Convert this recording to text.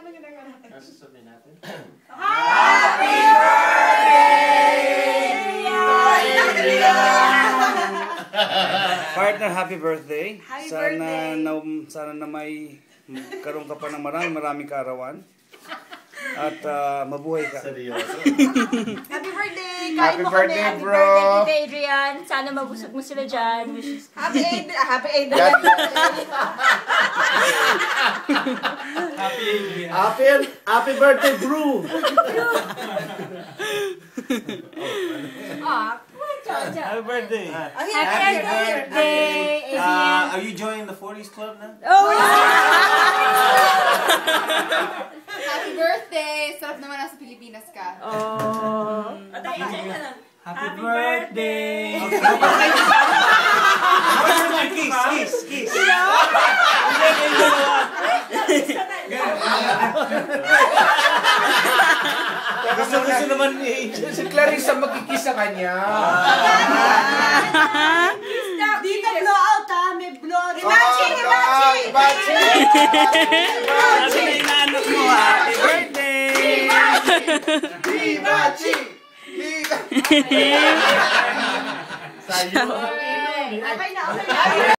Ano ginagawa natin? Ano sasabihin natin? Happy birthday! Partner, happy birthday. Happy Sana birthday. sana na may karoon ka pa ng maraming kaarawan. At mabuhay ka. Seryoso. Happy birthday! Kain Happy mo birthday, kami. Happy bro. birthday, Tita Adrian. Sana mabusog mo sila dyan. Happy Adrian. Happy Adrian. Happy birthday, bro! Happy birthday. Happy birthday, Adrian. Are you joining the 40s club now? Oh, Happy birthday! Sarap naman nasa Pilipinas ka. oh. Happy birthday. Kiss. Gusto naman ni Angel. Si Clarissa magkikis sa kanya. Dito blowout ha. May blowout. Ibachi! Sabi na inaanak mo, happy birthday. Ibachi! Okay na.